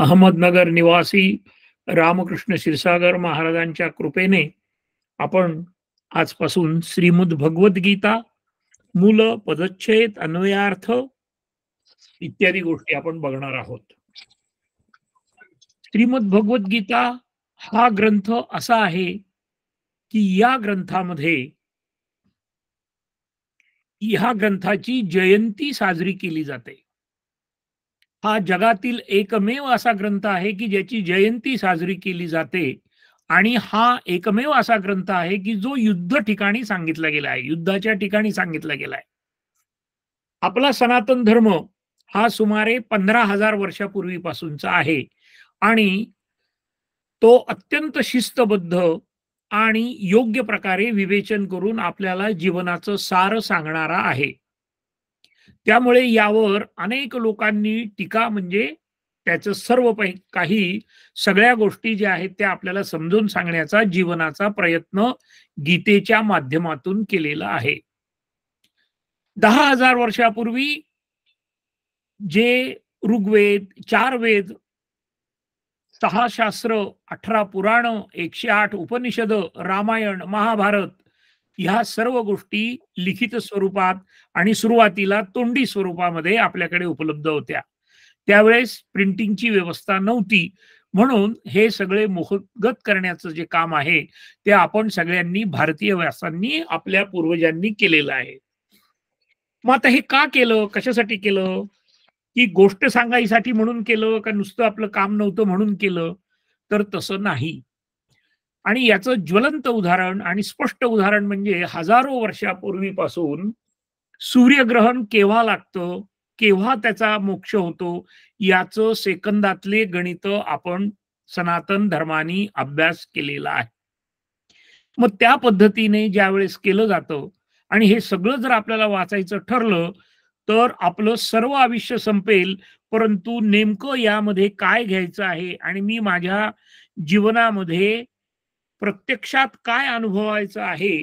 अहमदनगर निवासी रामकृष्ण क्षीरसागर महाराजांच्या कृपेने आपण आजपासून श्रीमद भगवद्गीता मूल पदच्छेद अन्वयार्थ इत्यादी गोष्टी आपण बघणार आहोत. श्रीमद भगवद्गीता हा ग्रंथ असा आहे की या ग्रंथामध्ये ह्या ग्रंथाची जयंती साजरी केली जाते. हा जगातील एकमेव असा ग्रंथ आहे की ज्याची जयंती साजरी केली जाते आणि हा एकमेव असा ग्रंथ आहे की जो युद्ध ठिकाणी सांगितला गेला आहे, युद्धाच्या ठिकाणी सांगितला गेला आहे. आपला सनातन धर्म हा सुमारे 15,000 वर्षापूर्वीपासूनचा आहे आणि तो अत्यंत शिस्तबद्ध आणि योग्य प्रकारे विवेचन करून आपल्याला जीवनाचं सार सांगणारा आहे. त्यामुळे यावर अनेक लोकांनी टीका म्हणजे त्याचं सर्व काही सगळ्या गोष्टी ज्या आहेत त्या आपल्याला समजून सांगण्याचा जीवनाचा प्रयत्न गीतेच्या माध्यमातून केलेला आहे. 10,000 वर्षापूर्वी जे ऋग्वेद, 4 वेद, 6 शास्त्र, 18 पुराण, 108 उपनिषद, रामायण, महाभारत ह्या सर्व गोष्टी लिखित स्वरूपात आणि सुरुवातीला तोंडी स्वरूपामध्ये आपल्याकडे उपलब्ध होत्या. त्यावेळेस प्रिंटिंगची व्यवस्था नव्हती, म्हणून हे सगळे मुखगत करण्याचं जे काम आहे ते आपण सगळ्यांनी भारतीय व्यासांनी आपल्या पूर्वजांनी केलेलं आहे. मग आता हे का केलं, कशासाठी केलं, की गोष्ट सांगायसाठी म्हणून केलं का नुसतं आपलं काम नव्हतं म्हणून केलं, तर तसं नाही. आणि याचं ज्वलंत उदाहरण आणि स्पष्ट उदाहरण म्हणजे हजारो वर्षापूर्वीपासून सूर्यग्रहण केव्हा लागतं, केव्हा त्याचा मोक्ष होतो, याचं सेकंदातले गणित आपण सनातन धर्मानी अभ्यास केलेला आहे. मग त्या पद्धतीने ज्यावेळेस केलं जातं आणि हे सगळं जर आपल्याला वाचायचं ठरलं तर आपलं सर्व आयुष्य संपेल, परंतु नेमकं यामध्ये काय घ्यायचं आहे आणि मी माझ्या जीवनामध्ये प्रत्यक्षात काय अनुभवायचं आहे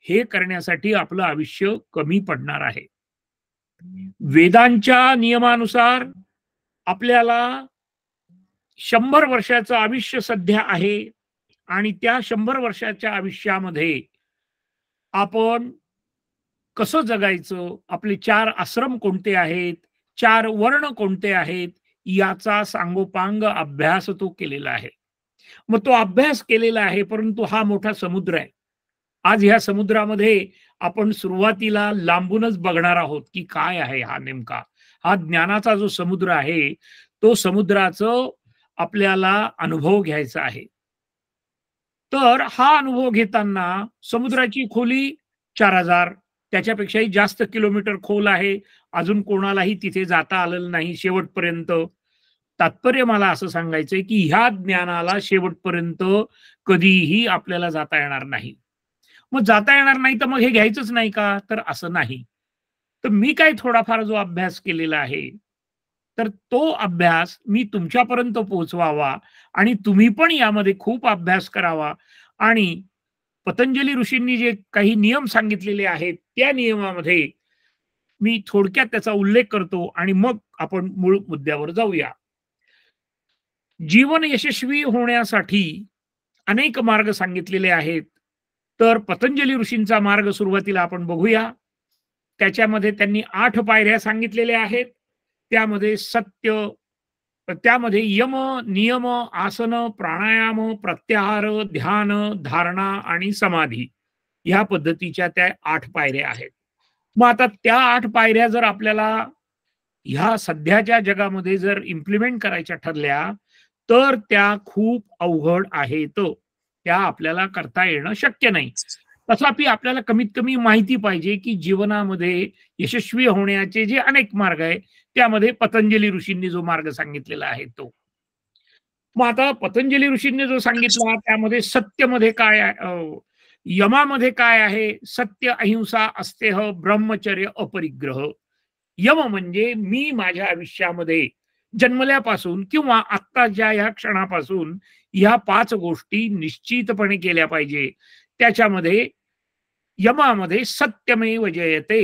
हे करण्यासाठी आपलं आयुष्य कमी पडणार आहे. वेदांच्या नियमानुसार आपल्याला 100 वर्षाचं आयुष्य सध्या आहे आणि त्या 100 वर्षाच्या आयुष्यामध्ये आपण कसं जगायचं, आपले 4 आश्रम कोणते आहेत, 4 वर्ण कोणते आहेत, याचा सांगोपांग अभ्यास तो केलेला आहे. मग तो अभ्यास केलेला आहे, परंतु हा मोठा समुद्र आहे. आज ह्या समुद्रामध्ये आपण सुरुवातीला लांबूनच बघणार आहोत की काय आहे हा नेमका. हा ज्ञानाचा जो समुद्र आहे, तो समुद्राचं आपल्याला अनुभव घ्यायचा आहे. तर हा अनुभव घेताना समुद्राची खोली 4,000 त्याच्यापेक्षाही जास्त किलोमीटर खोल आहे. अजून कोणालाही तिथे जाता आलेलं नाही शेवटपर्यंत. तात्पर्य मला असं सांगायचंय की ह्या ज्ञानाला शेवटपर्यंत कधीही आपल्याला जाता येणार नाही. मग जाता येणार नाही तर मग हे घ्यायचंच नाही का? तर असं नाही. तर मी काय थोडाफार जो अभ्यास केलेला आहे, तर तो अभ्यास मी तुमच्यापर्यंत पोहोचवावा आणि तुम्ही पण यामध्ये खूप अभ्यास करावा आणि पतंजली ऋषींनी जे काही नियम सांगितलेले आहेत, त्या नियमामध्ये मी थोडक्यात त्याचा उल्लेख करतो आणि मग आपण मूळ मुद्द्यावर जाऊया. जीवन यशस्वी होण्यासाठी अनेक मार्ग सांगितलेले आहेत. तर पतंजली ऋषींचा मार्ग सुरुवातीला आपण बघूया. त्याच्यामध्ये त्यांनी 8 पायऱ्या सांगितलेल्या आहेत. त्यामध्ये सत्य, त्यामध्ये यम, नियम, आसन, प्राणायाम, प्रत्याहार, ध्यान, धारणा आणि समाधी ह्या पद्धतीच्या त्या 8 पायऱ्या आहेत. मग आता त्या 8 पायऱ्या जर आपल्याला ह्या सध्याच्या जगामध्ये जर इम्प्लिमेंट करायच्या ठरल्या, तर त्या खूप अवघड आहेत. त्या आपल्याला करता येणं शक्य नाही. तथापि आपल्याला कमीत कमी माहिती पाहिजे की जीवनामध्ये यशस्वी होण्याचे जे अनेक मार्ग आहेत, त्यामध्ये पतंजली ऋषींनी जो मार्ग सांगितलेला आहे तो. मग आता पतंजली ऋषींनी जो सांगितला त्यामध्ये सत्यमध्ये काय यमामध्ये काय आहे? सत्य, अहिंसा, अस्तेह, ब्रह्मचर्य, अपरिग्रह. यम म्हणजे मी माझ्या आयुष्यामध्ये जन्मल्यापासून किंवा आत्ताच्या या क्षणापासून ह्या 5 गोष्टी निश्चितपणे केल्या पाहिजे. त्याच्यामध्ये यमामध्ये सत्यमेव जयते.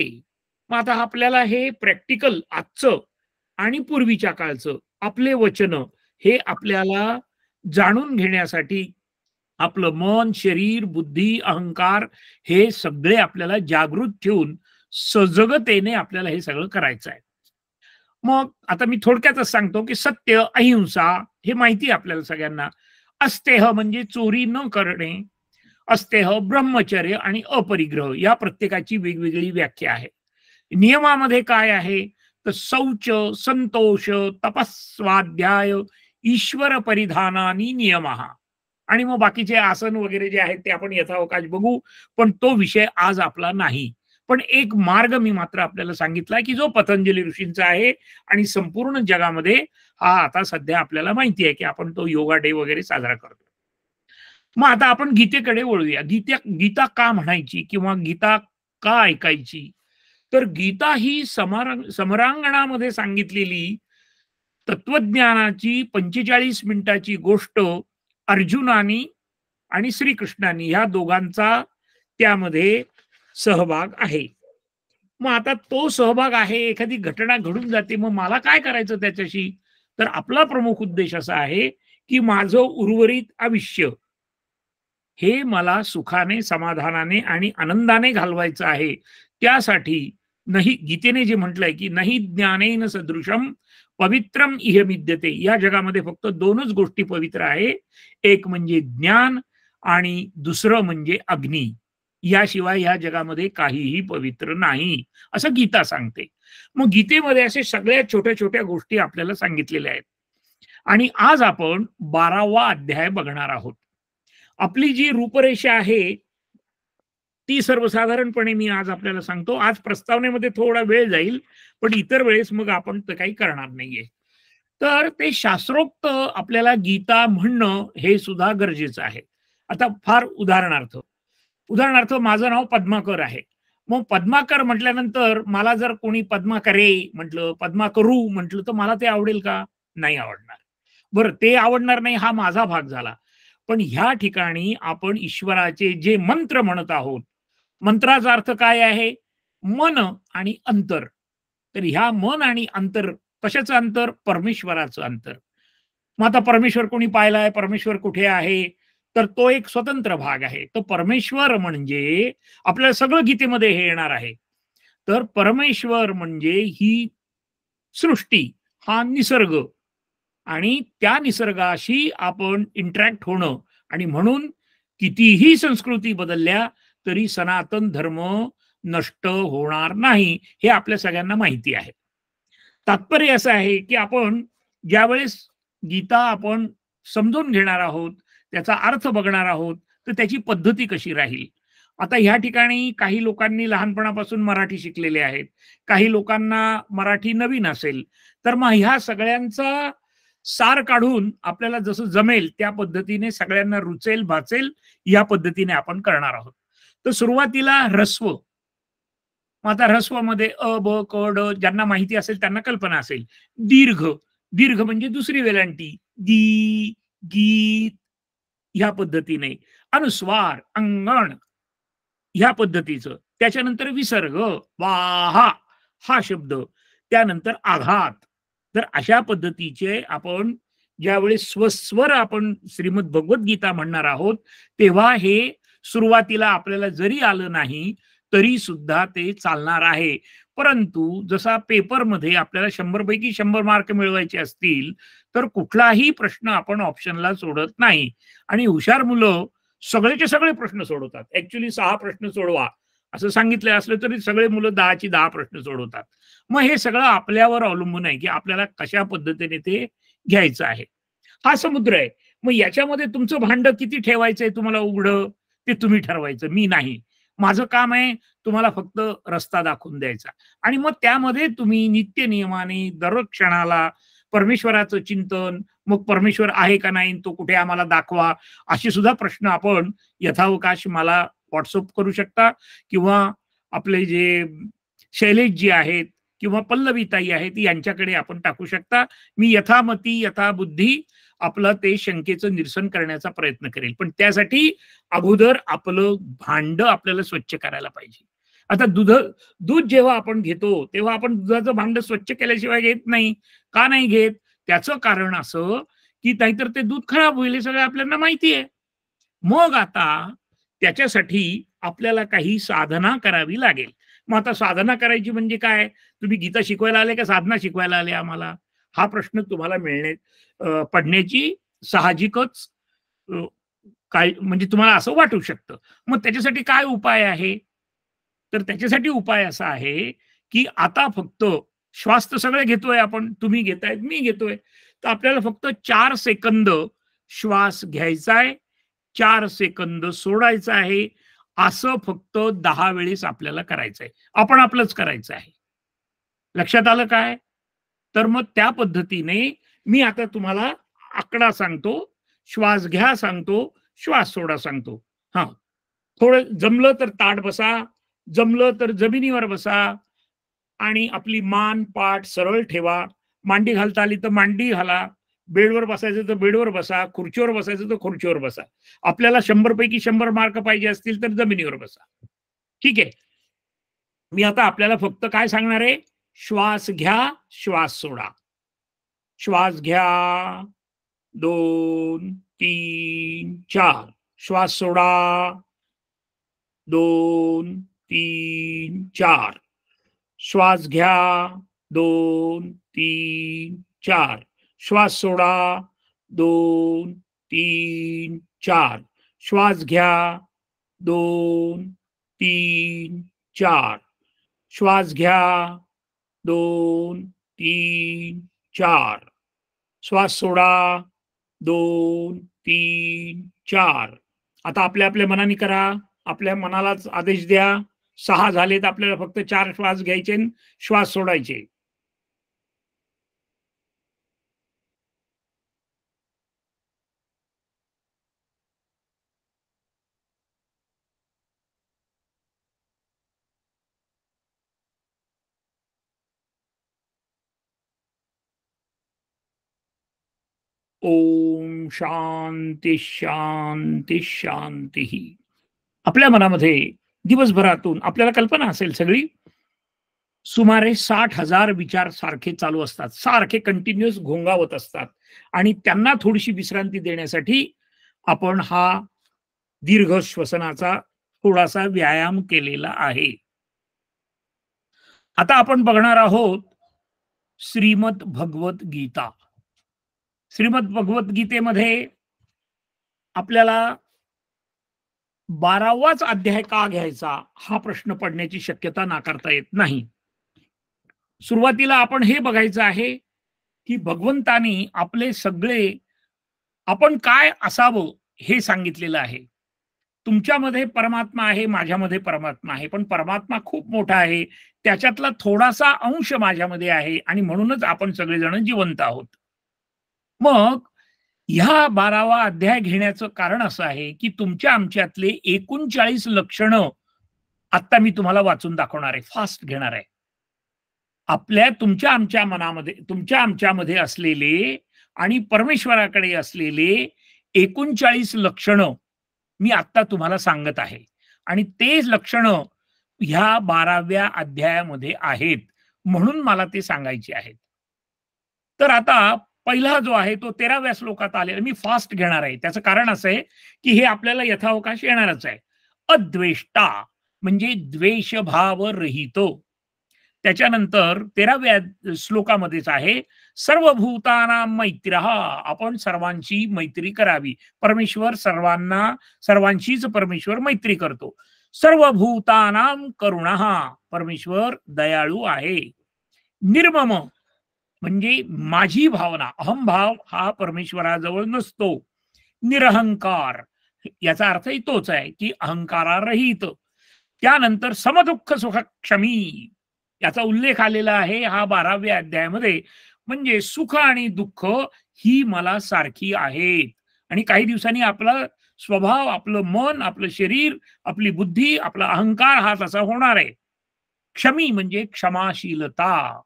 मग आता आपल्याला हे प्रॅक्टिकल आजचं आणि पूर्वीच्या काळचं आपले वचन हे आपल्याला जाणून घेण्यासाठी आपलं मन, शरीर, बुद्धी, अहंकार हे सगळे आपल्याला जागृत ठेवून सजगतेने आपल्याला हे सगळं करायचं आहे. मग आता मी थोडक्यातच सांगतो, की सत्य, अहिंसा हे माहिती आहे आपल्याला सगळ्यांना. अस्तेह म्हणजे चोरी न करणे, अस्तेह ब्रह्मचर्य आणि अपरिग्रह या प्रत्येकाची वेगवेगळी व्याख्या आहे. नियमामध्ये काय आहे? तर शौच, संतोष, तपस्वाध्याय, ईश्वर परिधानानी नियमः आणि मग बाकीचे आसन वगैरे जे आहेत ते आपण यथावकाश बघू, पण तो विषय आज आपला नाही. पण एक मार्ग मी मात्र आपल्याला सांगितला, की जो पतंजली ऋषींचा आहे आणि संपूर्ण जगामध्ये हा आता सध्या आपल्याला माहिती आहे, की आपण तो योगा डे वगैरे साजरा करतो. मग आता आपण गीतेकडे वळूया. गीता का म्हणायची किंवा गीता का ऐकायची? तर गीता ही समरांगणामध्ये सांगितलेली तत्वज्ञानाची 45 मिनिटाची गोष्ट अर्जुनानी आणि श्रीकृष्णानी ह्या दोघांचा त्यामध्ये सहभाग आहे. मग आता तो सहभाग आहे, एखादी घटना घडून जाते, मग मला काय करायचं त्याच्याशी? तर आपला प्रमुख उद्देश असा आहे, की माझं उर्वरित आयुष्य हे मला सुखाने, समाधानाने आणि आनंदाने घालवायचं आहे. त्यासाठी नाही गीतेने जे म्हटलंय, की "नाही ज्ञानेन सदृशम पवित्रम इह विद्यते." या जगामध्ये फक्त 2च गोष्टी पवित्र आहे. एक म्हणजे ज्ञान आणि दुसरं म्हणजे अग्नी. याशिवाय या जगामध्ये काहीही पवित्र नाही, असं गीता सांगते. मग गीतेमध्ये असे सगळ्या छोट्या-छोट्या गोष्टी आपल्याला सांगितलेल्या आहेत. आणि आज आपण 12वा अध्याय बघणार आहोत. आपली जी रूपरेषा आहे, ती सर्वसाधारणपणे मी आज आपल्याला सांगतो. आज प्रस्तावनेमध्ये थोडा वेळ जाईल, पण इतर वेळेस मग आपण ते काही करणार नाहीये. तर ते शास्त्रोक्त आपल्याला गीता म्हणणं हे सुद्धा गरजेचं आहे. आता फार उदाहरणार्थ माझं नाव पद्माकर आहे. मग पद्माकर म्हटल्यानंतर मला जर कोणी पद्माकरे म्हटलं, पद्माकरू म्हटलं, तर मला ते आवडेल का? नाही आवडणार. बरं ते आवडणार नाही हा माझा भाग झाला. पण ह्या ठिकाणी आपण ईश्वराचे जे मंत्र म्हणत आहोत, मंत्राचा अर्थ काय आहे? मन आणि अंतर. तर ह्या मन आणि अंतर कशाचं अंतर? परमेश्वराचं अंतर. मग आता परमेश्वर कोणी पाहिलाय? परमेश्वर कुठे आहे? तर तो एक स्वतंत्र भाग आहे. तर परमेश्वर म्हणजे आपल्याला सगळं गीतेमध्ये हे येणार आहे. तर परमेश्वर म्हणजे ही सृष्टी, हा निसर्ग आणि त्या निसर्गाशी आपण इंटरॅक्ट होणं आणि म्हणून कितीही संस्कृती बदलल्या तरी सनातन धर्म नष्ट होणार नाही, हे आपल्या सगळ्यांना माहिती आहे. तात्पर्य असं आहे, की आपण ज्यावेळेस गीता आपण समजून घेणार आहोत, त्याचा अर्थ बघणार आहोत, तर त्याची पद्धती कशी राहील? आता ह्या ठिकाणी काही लोकांनी लहानपणापासून मराठी शिकलेले आहेत. काही लोकांना मराठी नवीन असेल. तर मग ह्या सगळ्यांचा सार काढून आपल्याला जसं जमेल त्या पद्धतीने सगळ्यांना रुचेल, भाचेल या पद्धतीने आपण करणार आहोत. तर सुरुवातीला ह्रस्व. मग आता ह्रस्वमध्ये अ, ब, क, ड ज्यांना माहिती असेल त्यांना कल्पना असेल. दीर्घ, दीर्घ म्हणजे दुसरी वेलांटी. गी, गीत ह्या पद्धतीने. अनुस्वार, अंगण ह्या पद्धतीचं. त्याच्यानंतर विसर्ग, वाहा हा शब्द. त्यानंतर आघात. तर अशा पद्धतीचे आपण ज्यावेळेस स्वस्वर आपण श्रीमद भगवद्गीता म्हणणार आहोत, तेव्हा हे सुरुवातीला आपल्याला जरी आलं नाही, तरी सुद्धा ते चालणार आहे. परंतु जसा पेपरमध्ये आपल्याला 100 पैकी 100 मार्क मिळवायचे असतील, तर कुठलाही प्रश्न आपण ऑप्शनला सोडत नाही आणि हुशार मुलं सगळेचे सगळे प्रश्न सोडवतात. ॲक्चुअली 6 प्रश्न सोडवा असं सांगितलं असलं तरी सगळे मुलं 10ची 10 प्रश्न सोडवतात. मग हे सगळं आपल्यावर अवलंबून आहे, की आपल्याला कशा पद्धतीने ते घ्यायचं आहे. हा समुद्र आहे. मग याच्यामध्ये तुमचं भांडं किती ठेवायचंय तुम्हाला उघडं, ते तुम्ही ठरवायचं, मी नाही. माझं काम आहे तुम्हाला फक्त रस्ता दाखवून द्यायचा आणि मग त्यामध्ये तुम्ही नित्य नियमाने दररोज क्षणाला परमेश्वराचं चिंतन, मग परमेश्वर आहे का नाही, तो कुठे आम्हाला दाखवा, असे सुद्धा प्रश्न आपण यथावकाश मला WhatsApp करू शकता किंवा आपले जे शैलेशजी आहेत किंवा पल्लवीताई आहेत यांच्याकडे आपण टाकू शकता. मी यथामती यथाबुद्धी आपलं ते शंकेचं निरसन करण्याचा प्रयत्न करेल. पण त्यासाठी अगोदर आपलं भांड आपल्याला स्वच्छ करायला पाहिजे. आता दूध जेव्हा आपण घेतो, तेव्हा आपण दुधाचं भांड स्वच्छ केल्याशिवाय घेत नाही. का नाही घेत? त्याचं कारण असं, की नाहीतर ते दूध खराब होईल, हे सगळं आपल्याला माहिती आहे. मग आता त्याच्यासाठी आपल्याला काही साधना करावी लागेल. मग आता साधना करायची म्हणजे काय? तुम्ही गीता शिकवायला आले का साधना शिकवायला आले आम्हाला? हा प्रश्न तुम्हाला पडण्याची साहजिकच अ, काय म्हणजे तुम्हाला असं वाटू शकतं. मग त्याच्यासाठी काय उपाय आहे? तर त्याच्यासाठी उपाय असा आहे, की आता फक्त श्वास तर सगळे घेतोय आपण, तुम्ही घेतायत, मी घेतोय. तर आपल्याला फक्त 4 सेकंद श्वास घ्यायचा आहे, 4 सेकंद सोडायचा आहे. असं फक्त 10 वेळेस आपल्याला करायचंय. आपण आपलंच करायचं आहे. लक्षात आलं काय? तर मग त्या पद्धतीने मी आता तुम्हाला आकडा सांगतो, श्वास घ्या सांगतो, श्वास सोडा सांगतो. हां. थोडं जमलं तर ताठ बसा, जमलं तर जमिनीवर बसा आणि आपली मान, पाठ सरळ ठेवा. मांडी घालता आली तर मांडी घाला. बेडवर बसायचं तर बेडवर बसा. खुर्चीवर बसायचं तर खुर्चीवर बसा. आपल्याला 100 पैकी 100 मार्क पाहिजे असतील तर जमिनीवर बसा. ठीक आहे. मी आता आपल्याला फक्त काय सांगणार आहे? श्वास घ्या, श्वास सोडा. श्वास घ्या. 2, 3, 4. श्वास सोडा. 2, 3, 4. श्वास घ्या. 2, 3, 4. श्वास सोडा. 2, 3, 4. श्वास घ्या. 2, 3, 4. श्वास घ्या. 2, 3, 4. श्वास सोडा. 2, 3, 4. आता आपल्या आपल्या मनाने करा. आपल्या मनालाच आदेश द्या. 6 झालेत आपल्याला फक्त 4 श्वास घ्यायचे आणि श्वास सोडायचे. ओम शांती शांती शांती. आपल्या मनामध्ये दिवसभरातून आपल्याला कल्पना असेल सगळी, सुमारे 60,000 विचार सारखे चालू असतात. सारखे कंटिन्युअस घोंगावत असतात आणि त्यांना थोडीशी विश्रांती देण्यासाठी आपण हा दीर्घ श्वसनाचा थोडासा व्यायाम केलेला आहे. आता आपण बघणार आहोत श्रीमद भगवत गीता. श्रीमद भगवत गीतेमध्ये आपल्याला 12वाच अध्याय का घ्यायचा हा प्रश्न पडण्याची शक्यता नाकारता येत नाही. सुरुवातीला आपण हे बघायचं आहे, की भगवंतानी आपले सगळे आपण काय असावं हे सांगितलेलं आहे. तुमच्यामध्ये परमात्मा आहे, माझ्यामध्ये परमात्मा आहे. पण परमात्मा खूप मोठा आहे. त्याच्यातला थोडासा अंश माझ्यामध्ये आहे आणि म्हणूनच आपण सगळेजण जिवंत आहोत. मग ह्या 12वा अध्याय घेण्याचं कारण असं आहे, की तुमच्या आमच्यातले 39 लक्षणं आत्ता मी तुम्हाला वाचून दाखवणार आहे. फास्ट घेणार आहे. तुमच्या आमच्या मनामध्ये, तुमच्या आमच्यामध्ये असलेले आणि परमेश्वराकडे असलेले 39 लक्षणं मी आत्ता तुम्हाला सांगत आहे. आणि ते लक्षणं ह्या 12व्या अध्यायामध्ये आहेत. म्हणून मला ते सांगायचे आहेत. तर आता पहिला जो आहे तो 13व्या श्लोकात आलेला. मी फास्ट घेणार आहे. त्याचं कारण असं आहे, की हे आपल्याला यथावकाश येणारच आहे. अद्वेष्टा म्हणजे द्वेषभाव रहितो. त्याच्यानंतर 13व्या श्लोकामध्येच आहे, सर्व भूतानां मैत्रः, आपण सर्वांची मैत्री करावी. परमेश्वर सर्वांशीच परमेश्वर मैत्री करतो. सर्व भूतानां करुणः, परमेश्वर दयाळू आहे. निर्मम म्हणजे माझी भावना, अहंभाव हा परमेश्वराजवळ नसतो. निरहंकार याचा अर्थही तोच आहे, की अहंकारारहित. त्यानंतर समदुःख सुख क्षमी याचा उल्लेख आलेला आहे हा 12व्या अध्यायामध्ये. म्हणजे सुख आणि दुःख ही मला सारखी आहेत. आणि काही दिवसांनी आपला स्वभाव, आपलं मन, आपलं शरीर, आपली बुद्धी, आपला अहंकार हा तसा होणार आहे. क्षमी म्हणजे क्षमाशीलता.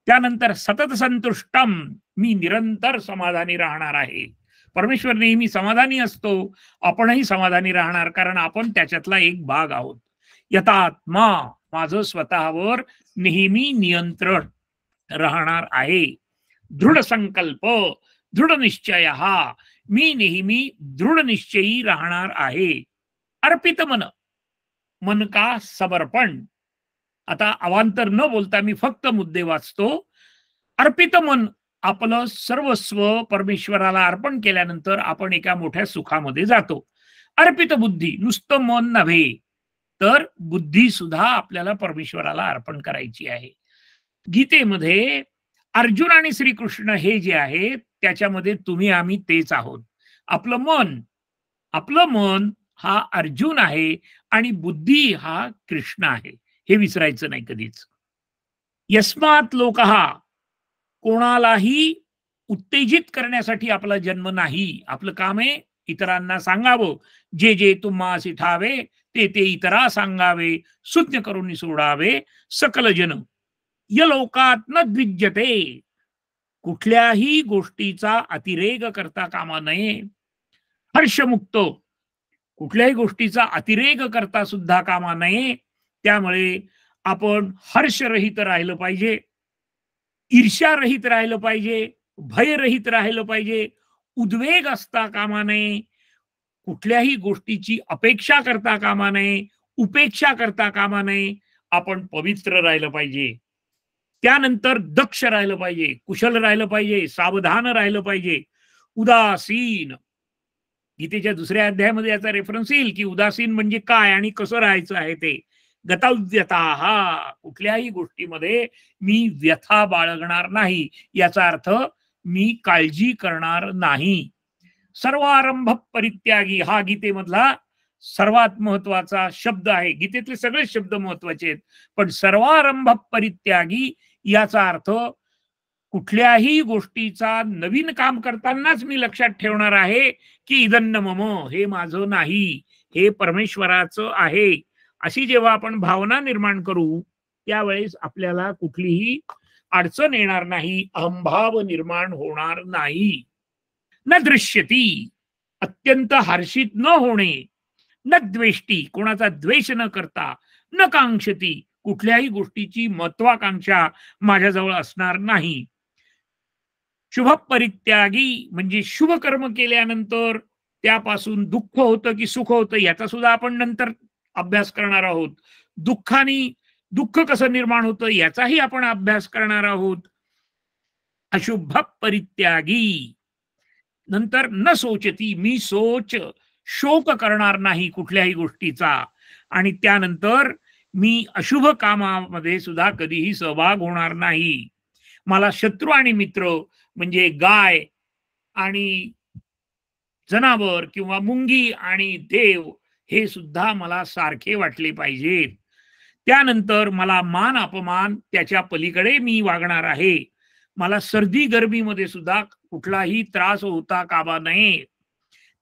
त्यानंतर सतत संतुष्टम, मी निरंतर समाधानी राहणार आहे. परमेश्वर नेहमी समाधानी असतो. आपणही समाधानी राहणार, कारण आपण त्याच्यातला एक भाग आहोत. यथात्मा, माझं स्वतःवर नेहमी नियंत्रण राहणार आहे. दृढ संकल्प, दृढनिश्चय हा, मी नेहमी दृढनिश्चयी राहणार आहे. अर्पित मन, मन का समर्पण. आता अवांतर न बोलता मी फक्त मुद्दे वाचतो. अर्पित मन, आपलं सर्वस्व परमेश्वराला अर्पण केल्यानंतर आपण एका मोठ्या सुखामध्ये जातो. अर्पित बुद्धी, नुसतं मन नव्हे तर बुद्धी सुद्धा आपल्याला परमेश्वराला अर्पण करायची आहे. गीतेमध्ये अर्जुन आणि श्रीकृष्ण हे जे आहे त्याच्यामध्ये तुम्ही आम्ही तेच आहोत. आपलं मन हा अर्जुन आहे आणि बुद्धी हा कृष्ण आहे, हे विसरायचं नाही कधीच. यस्मात लोकहा, कोणालाही उत्तेजित करण्यासाठी आपला जन्म नाही. आपलं काम आहे इतरांना सांगावं, जे जे तुम्हासी ठावे ते ते इतरा सांगावे, सुज्ञ करून सोडावे सकल जन, य लोकात न द्विज्यते. कुठल्याही गोष्टीचा अतिरेक करता कामा नये. हर्षमुक्त, कुठल्याही गोष्टीचा अतिरेक करता सुद्धा कामा नये. त्यामुळे आपण हर्षरहित राहिलं पाहिजे, ईर्ष्यारहित राहिलं पाहिजे, भयरहित राहिलं पाहिजे, उद्वेग असता कामा नये, कुठल्याही गोष्टीची अपेक्षा करता कामा नये, उपेक्षा करता कामा नये. आपण पवित्र राहिलं पाहिजे. त्यानंतर दक्ष राहिलं पाहिजे, कुशल राहिलं पाहिजे, सावधान राहिलं पाहिजे. उदासीन, गीतेच्या दुसऱ्या अध्यायामध्ये याचा रेफरन्स येईल की उदासीन म्हणजे काय आणि कसं राहायचं आहे ते. गतव्यता, हा, कुठल्याही गोष्टीमध्ये मी व्यथा बाळगणार नाही, याचा अर्थ मी काळजी करणार नाही. सर्वारंभ परित्यागी, हा गीतेमधला सर्वात महत्वाचा शब्द आहे. गीतेतले सगळे शब्द महत्वाचे आहेत, पण सर्वारंभ परित्यागी याचा अर्थ कुठल्याही गोष्टीचा नवीन काम करतानाच मी लक्षात ठेवणार आहे की इदन्न मम, हे माझं नाही, हे परमेश्वराचं आहे. अशी जेव्हा आपण भावना निर्माण करू त्यावेळेस आपल्याला कुठलीही अडचण येणार नाही, अहंभाव निर्माण होणार नाही. न दृश्यती, अत्यंत हर्षित न होणे. न द्वेष्टी, कोणाचा द्वेष न करता. न कांक्षती, कुठल्याही गोष्टीची महत्वाकांक्षा माझ्याजवळ असणार नाही. शुभ परित्यागी, म्हणजे शुभ कर्म केल्यानंतर त्यापासून दुःख होतं की सुख होतं याचा सुद्धा आपण नंतर अभ्यास करणार आहोत. दुःख कसं निर्माण होतं याचाही आपण अभ्यास करणार आहोत. अशुभ परित्यागी, नंतर न सोचती, मी शोक करणार नाही कुठल्याही गोष्टीचा. आणि त्यानंतर मी अशुभ कामामध्ये सुद्धा कधीही सहभाग होणार नाही. मला शत्रू आणि मित्र म्हणजे गाय आणि जनावर किंवा मुंगी आणि देव हे सुद्धा मला सारखे वाटले पाहिजेत. त्यानंतर मला मान अपमान त्याच्या पलीकडे मी वागणार आहे. मला सर्दी गर्मीमध्ये सुद्धा कुठलाही त्रास होता कामा नये.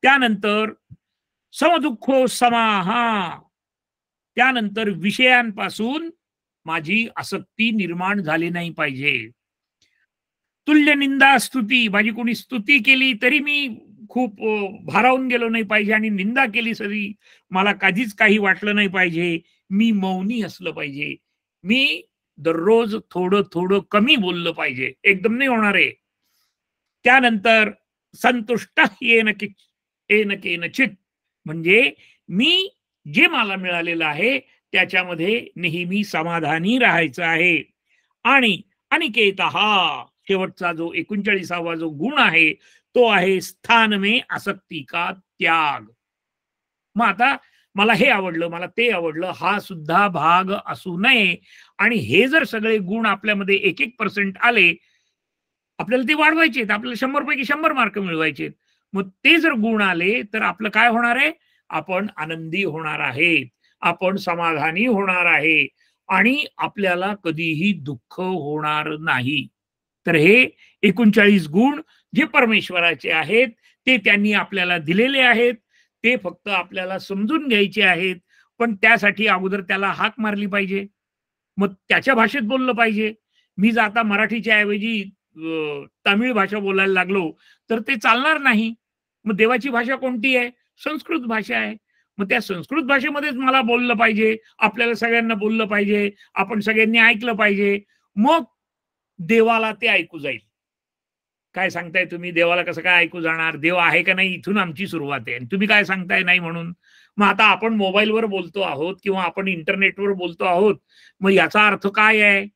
त्यानंतर समदुःखो समाहा, त्यानंतर विषयांपासून माझी आसक्ती निर्माण झाली नाही पाहिजे. तुल्य निंदा स्तुती, माझी कोणी स्तुती केली तरी मी खूप भारावून गेलो नाही पाहिजे आणि निंदा केली तरी मला कधीच काही वाटलं नाही पाहिजे. मी मौनी असलं पाहिजे. मी दररोज थोडं थोडं कमी बोललं पाहिजे, एकदम नाही होणार आहे. त्यानंतर संतुष्ट येन केनचित, म्हणजे मी जे मला मिळालेलं आहे त्याच्यामध्ये नेहमी समाधानी राहायचं आहे. आणि अनिकेतः, शेवटचा जो 39वा जो गुण आहे तो आहे स्थान में आसक्ती का त्याग. मग आता मला हे आवडलं, मला ते आवडलं, हा सुद्धा भाग असू नये. आणि हे जर सगळे गुण आपल्यामध्ये 1-1% आले, आपल्याला ते वाढवायचे, आपल्याला 100 पैकी 100 मार्क मिळवायचे. मग ते जर गुण आले तर आपलं काय होणार आहे? आपण आनंदी होणार आहे, आपण समाधानी होणार आहे आणि आपल्याला कधीही दुःख होणार नाही. तर हे 39 गुण जे परमेश्वराचे आहेत ते त्यांनी आपल्याला दिलेले आहेत. ते फक्त आपल्याला समजून घ्यायचे आहेत. पण त्यासाठी अगोदर त्याला हाक मारली पाहिजे, मग त्याच्या भाषेत बोललं पाहिजे. मी जर आता मराठीच्या ऐवजी तमिळ भाषा बोलायला लागलो तर ते चालणार नाही. मग देवाची भाषा कोणती आहे? संस्कृत भाषा आहे. मग त्या संस्कृत भाषेमध्येच मला बोललं पाहिजे, आपल्याला सगळ्यांना बोललं पाहिजे, आपण सगळ्यांनी ऐकलं पाहिजे. मग देवाला ते ऐकू जाईल. काय सांगताय तुम्ही? देवाला कसं काय ऐकू जाणार? देव आहे का नाही? इथून आमची सुरुवात आहे. आणि तुम्ही काय सांगताय नाही म्हणून? मग आता आपण मोबाईलवर बोलतो आहोत किंवा आपण इंटरनेटवर बोलतो आहोत. मग याचा अर्थ काय आहे?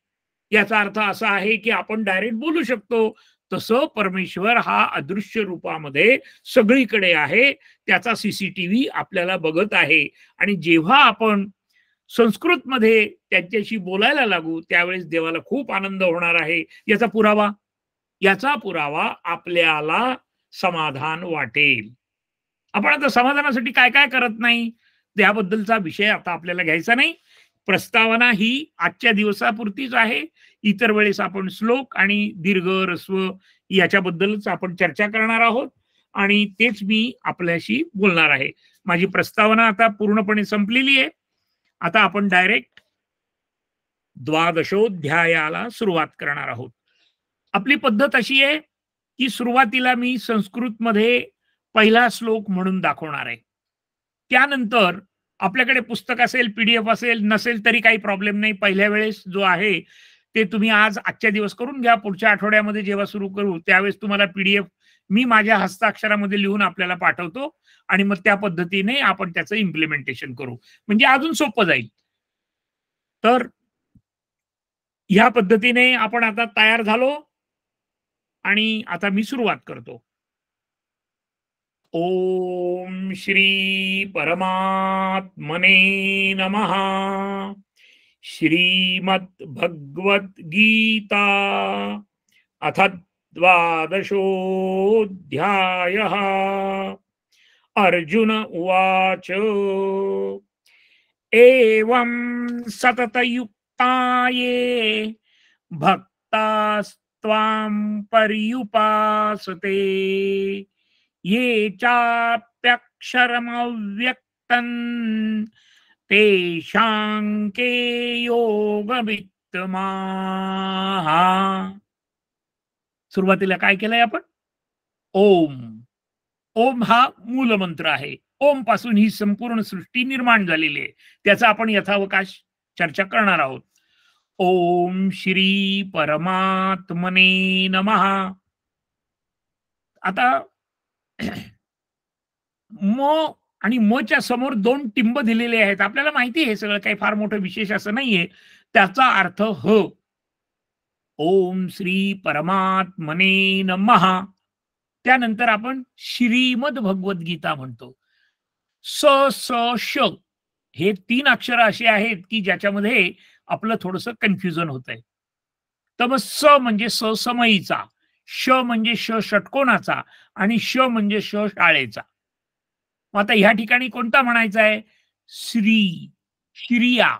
याचा अर्थ असा आहे, की आपण डायरेक्ट बोलू शकतो. तसं परमेश्वर हा अदृश्य रूपामध्ये सगळीकडे आहे. त्याचा सीसीटीव्ही आपल्याला बघत आहे आणि जेव्हा आपण संस्कृतमध्ये त्यांच्याशी बोलायला लागू, त्यावेळेस देवाला खूप आनंद होणार आहे. याचा पुरावा आपल्याला समाधान वाटेल. आपण आता समाधानासाठी काय-काय करत नाही, त्याबद्दलचा विषय आता आपल्याला घ्यायचा नाही. प्रस्तावना ही आजच्या दिवसापुरतीच आहे. इतर वेळेस आपण श्लोक आणि दीर्घ, ऱ्हस्व याच्याबद्दलच आपण चर्चा करणार आहोत आणि तेच मी आपल्याशी बोलणार आहे. माझी प्रस्तावना आता पूर्णपणे संपलेली आहे. आता आपण डायरेक्ट द्वादशोध्यायाला सुरुवात करणार आहोत. आपली पद्धत अशी आहे, की सुरुवातीला मी संस्कृतमध्ये पहिला श्लोक म्हणून दाखवणार आहे. त्यानंतर आपल्याकडे पुस्तक असेल, पी-डी-एफ असेल, नसेल तरी काही प्रॉब्लेम नाही. पहिल्या वेळेस जो आहे, ते तुम्ही आजच्या दिवस करून घ्या. पुढच्या आठवड्यामध्ये जेव्हा सुरू करू, त्यावेळेस तुम्हाला पी-डी-एफ मी माझ्या हस्ताक्षरामध्ये लिहून आपल्याला पाठवतो आणि मग त्या पद्धतीने आपण त्याचं इम्प्लिमेंटेशन करू. म्हणजे अजून सोपं जाईल. तर ह्या पद्धतीने आपण आता तयार झालो आणि आता मी सुरुवात करतो. ओम श्री परमात्मने नमः. श्रीमद्भगवद्गीता अथ द्वादशोऽध्यायः. अर्जुन उवाच एवं सततयुक्ता ये भक्तास्त्वां पर्युपासते ये चाप्यक्षरमव्यक्तम् तेषां के योगवित्तमाः. सुरुवातीला काय केलंय आपण? ओम. ओम हा मूलमंत्र आहे. ओम पासून ही संपूर्ण सृष्टी निर्माण झालेली आहे. त्याचा आपण यथावकाश चर्चा करणार आहोत. ओम श्री परमात्मने नमः. आता म आणि मच्या समोर 2 टिंब दिलेले आहेत. आपल्याला माहिती आहे हे सगळं काही फार मोठं विशेष असं नाहीये. त्याचा अर्थ ह. ओम श्री परमात्मने नमः. त्यानंतर आपण श्रीमद भगवद्गीता म्हणतो. स, स, श हे 3 अक्षर असे आहेत, की ज्याच्यामध्ये आपलं थोडंसं कन्फ्युजन होतंय. तर मग स म्हणजे समईचा, श म्हणजे षटकोनाचा आणि श म्हणजे शाळेचा. मग आता ह्या ठिकाणी कोणता म्हणायचा आहे? श्री, श्रिया,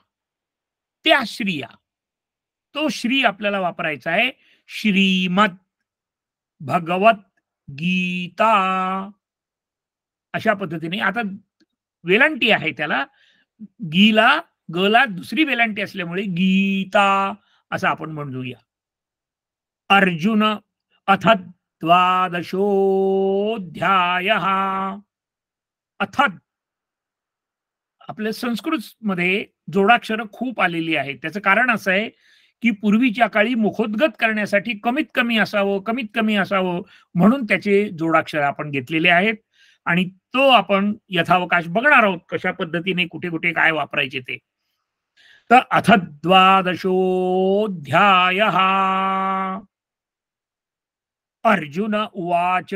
त्या श्रिया. तो श्री आपल्याला वापरायचा आहे. श्रीमद भगवत गीता अशा पद्धतीने. आता वेलांटी आहे त्याला. गीला गला दुसरी वेलांटी असल्यामुळे गीता असं आपण म्हणूया. अर्जुन अथ द्वादशोऽध्यायः. अथ आपल्या संस्कृतमध्ये जोडाक्षरं खूप आलेली आहेत. त्याचं कारण असं आहे, की पूर्वीच्या काळी मुखोद्गत करण्यासाठी कमीत कमी असावं म्हणून त्याचे जोडाक्षर आपण घेतलेले आहेत आणि तो आपण यथावकाश बघणार आहोत कशा पद्धतीने कुठे-कुठे काय वापरायचे ते. तर अथ द्वादशोऽध्यायः. अर्जुन उवाच.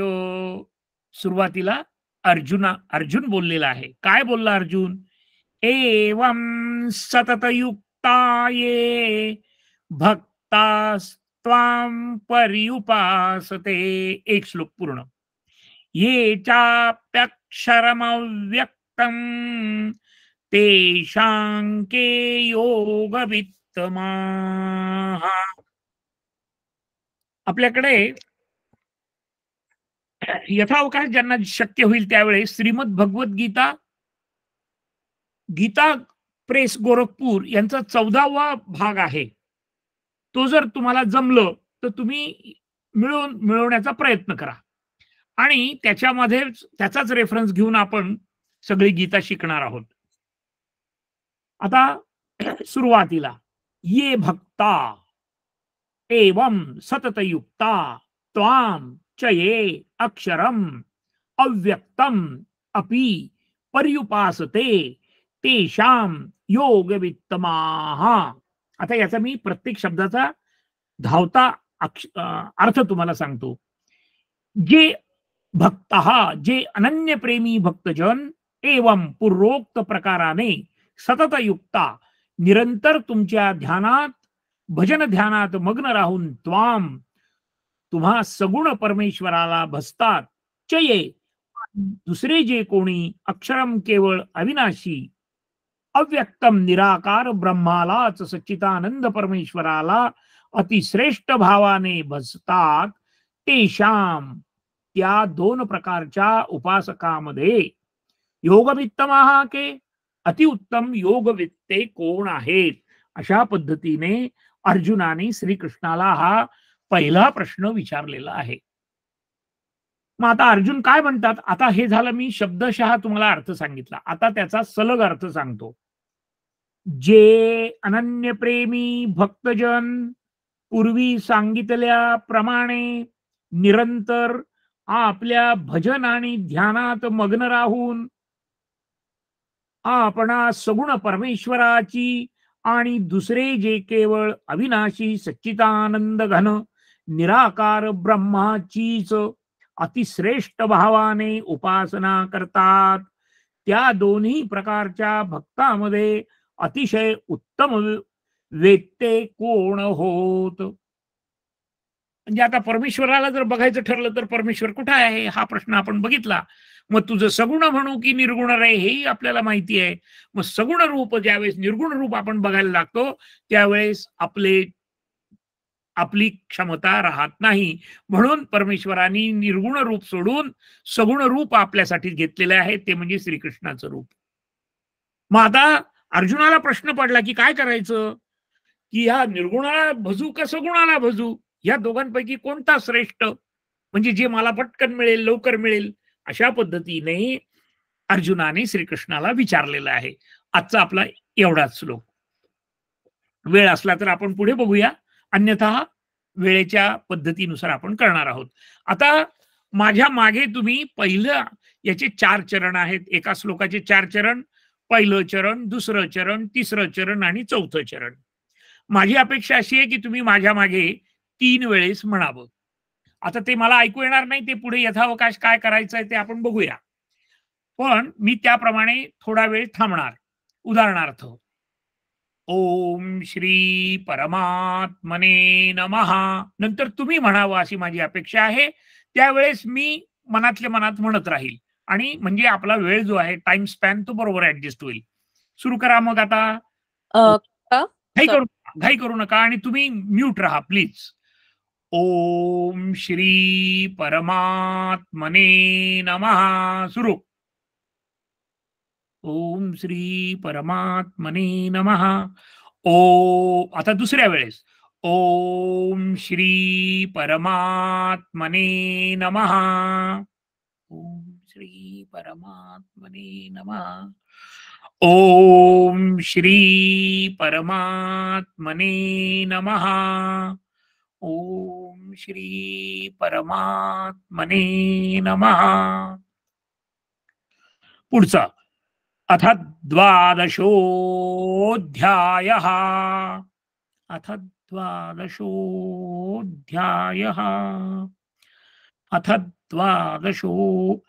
सुरुवातीला अर्जुन बोललेला आहे. काय बोलला अर्जुन? एवं सततयुक्ता ये भक्तास्त्वां पर्युपासते. एक श्लोक पूर्ण. ये चाप्यक्षरमव्यक्तम् तेषां के योगवित्तमाः. आपल्याकडे यथावकाश ज्यांना शक्य होईल त्यावेळेस श्रीमद भगवद्गीता गीता प्रेस गोरखपूर यांचा 14वा भाग आहे. तो जर तुम्हाला जमलं तर तुम्ही मिळवण्याचा प्रयत्न करा आणि त्याचाच रेफरन्स घेऊन आपण सगळी गीता शिकणार आहोत. आता सुरुवातीला ये भक्ता एवं सततयुक्ता त्वाम च ये अक्षरम अव्यक्तम अपि पर्युपासते तेषाम योगवित्तमाः. आता याचा मी प्रत्येक शब्दाचा धावता अर्थ तुम्हाला सांगतो. जे भक्तः, जे अनन्य प्रेमी भक्तजन एवं पूर्वोक्त प्रकाराने सतत युक्ता निरंतर तुमच्या ध्यानात भजन ध्यानात मग्न राहून तुम्हा सगुण परमेश्वराला भसतात. चये दुसरे जे कोणी अक्षरम केवळ अविनाशी अव्यक्तम निराकार ब्रह्मालाच सच्चिदानंद परमेश्वराला अतिश्रेष्ठ भावाने भसतात तेषाम त्या दोन प्रकारच्या उपासकामध्ये योगवित्तमाः के अतिउत्तम योगवित्ते कोण आहेत. अशा पद्धतीने अर्जुनाने श्रीकृष्णाला हा पहिला प्रश्न विचारलेला आहे. मग आता अर्जुन काय म्हणतात, आता हे झालं मी शब्दशः तुम्हाला अर्थ सांगितला, आता त्याचा सलग अर्थ सांगतो. जे अनन्य प्रेमी भक्तजन पूर्वी सांगितल्याप्रमाणे निरंतर आपल्या भजन आणि ध्यानात मग्न राहून आपणा सगुण परमेश्वराची आणि दुसरे जे केवळ अविनाशी सच्चिदानंद घन निराकार ब्रह्माचीच अतिश्रेष्ठ भावाने उपासना करतात त्या दोन्ही प्रकारच्या भक्तामध्ये अतिशय उत्तम वेत्ते कोण होत. म्हणजे आता परमेश्वराला जर बघायचं ठरलं तर परमेश्वर कुठे आहे हा प्रश्न आपण बघितला. मग तुझं सगुण म्हणू की निर्गुण रे हेही आपल्याला माहिती आहे. मग सगुण रूप ज्यावेळेस निर्गुण रूप आपण बघायला लागतो त्यावेळेस आपली क्षमता राहत नाही. म्हणून परमेश्वरांनी निर्गुण रूप सोडून सगुण रूप आपल्यासाठी घेतलेले आहे, ते म्हणजे श्रीकृष्णाचं रूप. मग आता अर्जुनाला प्रश्न पडला की काय करायचं, की ह्या निर्गुणाला भजू का सगुणाला भजू, या दोघांपैकी कोणता श्रेष्ठ, म्हणजे जे मला पटकन मिळेल लवकर मिळेल, अशा पद्धतीने अर्जुनाने श्रीकृष्णाला विचारलेलं आहे. आजचा आपला एवढाच श्लोक. वेळ असला तर आपण पुढे बघूया, अन्यथा वेळेच्या पद्धतीनुसार आपण करणार आहोत. आता माझ्या मागे तुम्ही पहिलं याचे 4 चरण आहेत. एका श्लोकाचे 4 चरण, पहिलं चरण, दुसरं चरण, तिसरं चरण आणि चौथं चरण. माझी अपेक्षा अशी आहे की तुम्ही माझ्या मागे 3 वेळेस म्हणावं. आता ते मला ऐकू येणार नाही, ते पुढे यथावकाश काय करायचंय ते आपण बघूया. पण मी त्याप्रमाणे थोडा वेळ थांबणार. उदाहरणार्थ, ओम श्री परमात्मने नमः नंतर तुम्ही म्हणावं अशी माझी अपेक्षा आहे. त्यावेळेस मी मनातल्या मनात म्हणत राहील आणि म्हणजे आपला वेळ जो आहे टाइम स्पॅन तो बरोबर ऍडजस्ट होईल. सुरू करा मग आता. घाई करू नका आणि तुम्ही म्यूट राहा प्लीज. ओम श्री परमात्मने नमः. सुरू. ओम श्री परमात्मने नमः. आता दुसऱ्या वेळेस ओम श्री परमात्मने नमः. ओम श्री परमात्मने नमः. ओम श्री परमात्मने नमः. ओम श्री परमात्मने नमः. पुढचा अथ द्वादशोऽध्यायः. अथ द्वादशोऽध्यायः. अथ द्वादशोऽध्यायः.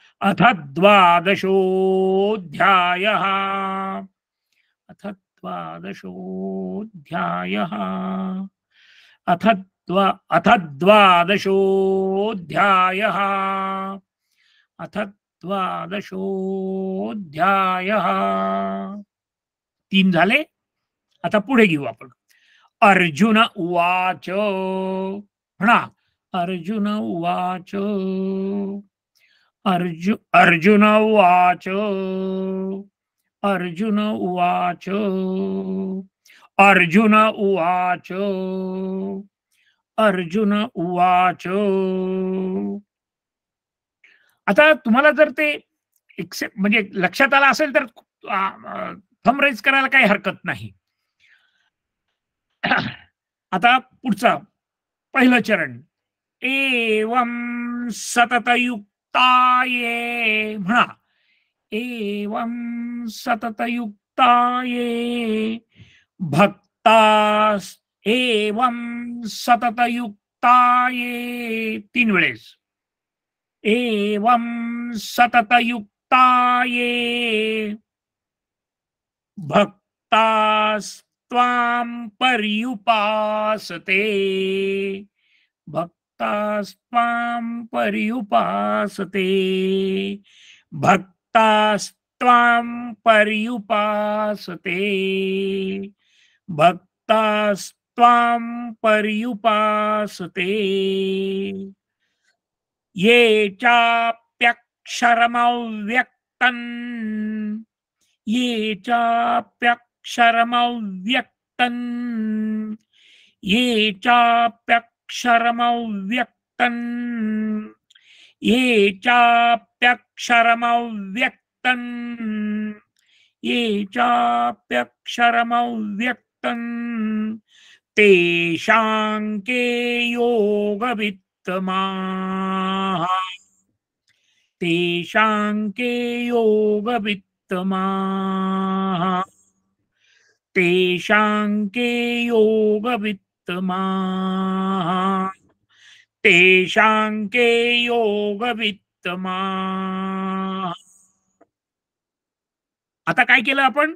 अथ द्वादशोऽध्यायः. अथ द्वादशोऽध्यायः. अथ द्वादशोऽध्यायः. 3 झाले. आता पुढे घेऊ आपण. अर्जुन उवाच. म्हणा अर्जुन उवाच. अर्जुन उवाच. अर्जुन उवाच. अर्जुन उवाच. अर्जुन उवाच. आता तुम्हाला जर ते म्हणजे लक्षात आलं असेल तर थंब रेज करायला काही हरकत नाही. आता पुढचा पहिलं चरण एवं सततयुक्ताये म्हणा. एवं सततयुक्ताये भक्तास एवं सततयुक्ताये 3 वेळेस. एवं सततयुक्ताये भक्तास्त्वां पर्युपासते. भक्तास्त्वां पर्युपासते. भक्तास्त्वां पर्युपासते. भक्तास्त्वां पर्युपासते. ये चाप्यक्षरमव्यक्तम् ये चाप्यक्षरमव्यक्तम् ये चाप्यक्षरमव्यक्तम् ये चाप्यक्षरमव्यक्तम् ये चाप्यक्षरमव्यक्तम् तेषां के योगवित्तमाः. तेषां के योगवित्तमाः. तेषां के योगवित्तमाः. तेषां के योगवित्तमाः. आता काय केलं आपण?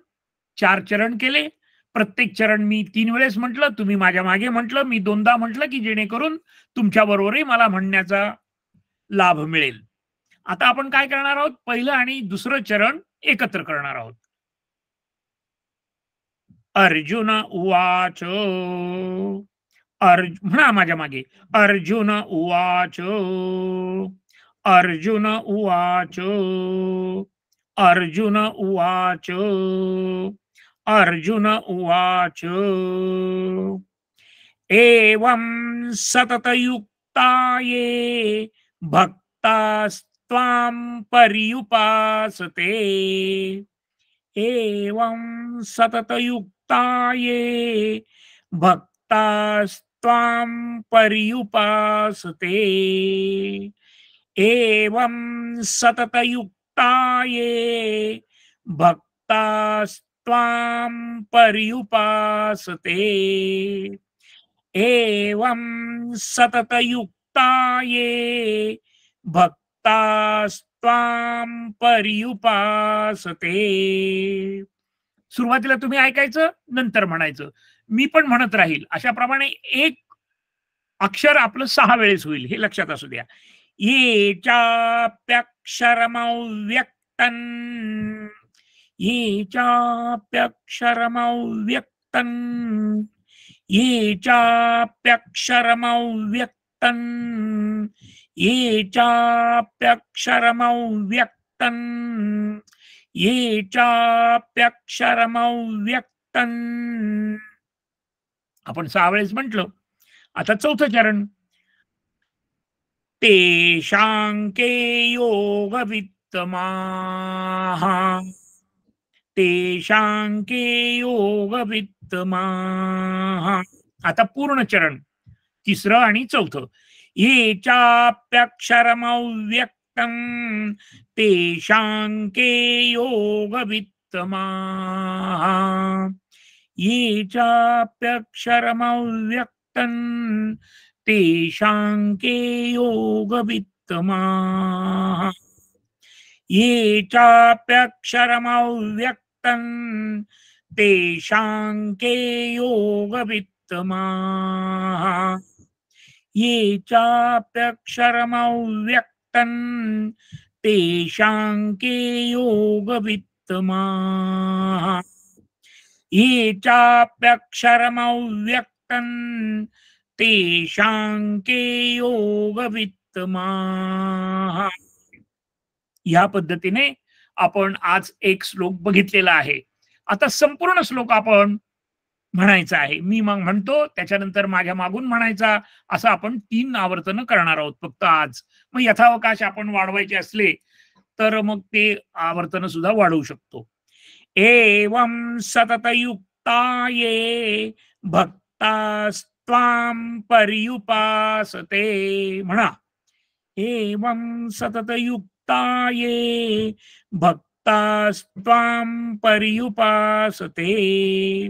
4 चरण केले. प्रत्येक चरण मी 3 वेळेस म्हटलं, तुम्ही माझ्या मागे म्हटलं, मी 2दा म्हटलं, की जेणेकरून तुमच्या बरोबरही मला म्हणण्याचा लाभ मिळेल. आता आपण काय करणार आहोत? पहिलं आणि दुसरं चरण एकत्र करणार आहोत. अर्जुन उवाच. म्हणा माझ्या मागे. अर्जुन उवाच. अर्जुन उवाच. अर्जुन उवाच. अर्जुन उवाच. एवं सततयुक्ताये भक्तास्त्वां पर्युपासते. एवं सततयुक्ताये भक्तास्त्वां पर्युपासते. एवं सततयुक्ताये भक्तास्त्वां पर्युपासते. एवं सततयुक्ताये भक्तास्त्वां पर्युपासते. सुरुवातीला तुम्ही ऐकायचं, नंतर म्हणायचं. मी पण म्हणत राहील. अशाप्रमाणे एक अक्षर आपलं 6 वेळेस होईल, हे लक्षात असू द्या. ये चाप्यक्षरमव्यक्तम्. ये चाप्यक्षरमव्यक्तम्. ये चाप्यक्षरमव्यक्तम्. ये चाप्यक्षरमव्यक्तम्. ये चाप्यक्षरमव्यक्तम्. आपण 6 वेळेस म्हटलं. आता 4थं चरण. तेषां के योगवित्तमाः. तेषां के योगवित्तमाः. आता पूर्ण चरण 3रं आणि 4थं. ये चाप्यक्षरमव्यक्तम् तेषां के योगवित्तमाः. ये चाप्यक्षरमव्यक्तम् तेषां के योगवित्तमाः. ये चाप्यक्षरमव्यक्तम् तेषां के योगवित्तमाः. ये चाप्यक्षरमव्यक्तम् तेषां के योगवित्तमाः. ये चाप्यक्षरमव्यक्तम् तेषां के योगवित्तमाः. या पद्धतीने आपण आज एक श्लोक बघितलेला आहे. आता संपूर्ण श्लोक आपण म्हणायचा आहे. मी मग म्हणतो, त्याच्यानंतर माझ्या मागून म्हणायचा, असं आपण 3 आवर्तनं करणार आहोत फक्त आज. मग यथावकाश आपण वाढवायचे असले तर मग ते आवर्तनं सुद्धा वाढवू शकतो. एवं सततयुक्ताये भक्तास्त्वां भक्तास्त्वां पर्युपासते. म्हणा, एवं सततयुक्ता ये भक्तास्त्वां पर्युपासते.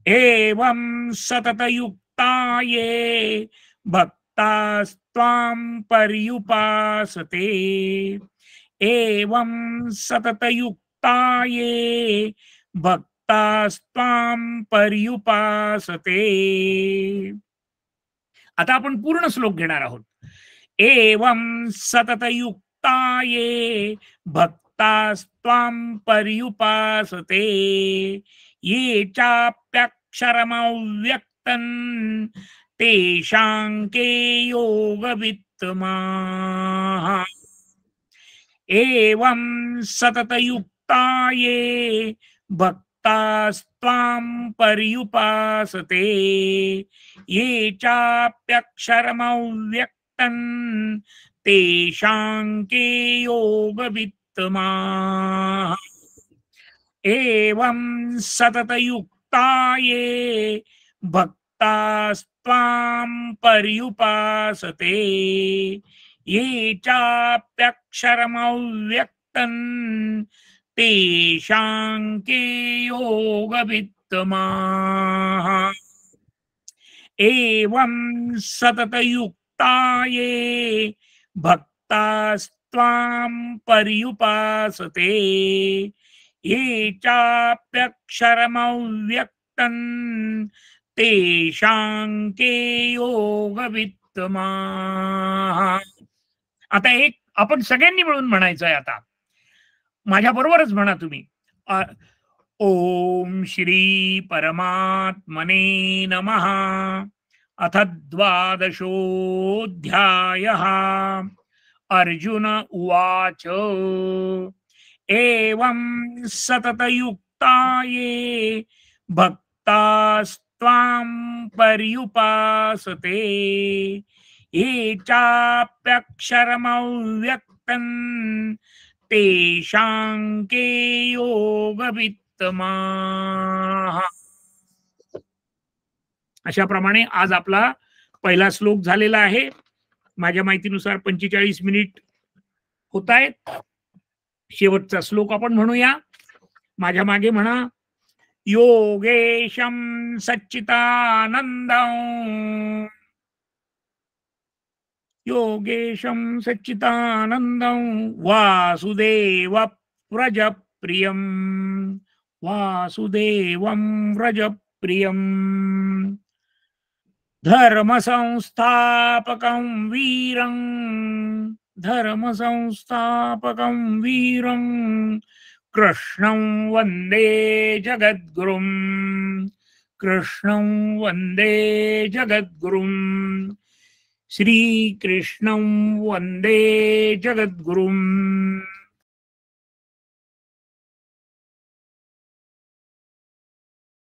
एवं सततयुक्ता ये भक्तास्त्वां पर्युपासते. एवं सततयुक्ता ये भक्तास्त्वां पर्युपासते. आता आपण पूर्ण श्लोक घेणार आहोत. एवं सततयुक्ता ये भक्तास्त्वां पर्युपासते. ये चाप्यक्षरमव्यक्तं तेषां के योगवित्तमाः. एवं सततयुक्ता ये भक्तास्त्वां पर्युपासते. ये चाप्यक्षरमव्यक्तं तेषां के योगवित्तमाः. एवं सततयुक्ता ये भक्तास्त्वां पर्युपासते. ये चाप्यक्षरमव्यक्तं तेषां के योगवित्तमाः. एवं सततयुक्ता ये भक्तास्त्वां पर्युपासते. ये चाप्यक्षरमव्यक्तं तेषां के योगवित्तमाः. आता एक आपण सगळ्यांनी मिळून म्हणायचं आहे. आता माझ्या बरोबरच म्हणा तुम्ही. ओम श्री परमात्मने नमः. अथ द्वादशोऽध्यायः. अर्जुन उवाच. एवं सततयुक्ता ये भक्तास्त्वां पर्युपासते. ये चाप्यक्षरमव्यक्तं तेषां के योगवित्तमाः. अशाप्रमाणे आज आपला पहिला श्लोक झालेला आहे. माझ्या माहितीनुसार 45 मिनिट होत आहेत. शेवटचा श्लोक आपण म्हणूया. माझ्या मागे म्हणा. योगेशं सच्चिदानन्दं. योगेशं सच्चिदानन्दं वासुदेव व्रजप्रियं. वासुदेवं व्रजप्रियं. धर्मसंस्थापकं वीरं. धर्मसंस्थापकं वीरं कृष्णं वन्दे जगद्गुरुं. कृष्णं वन्दे जगद्गुरुं. श्रीकृष्णं वन्दे जगद्गुरुं.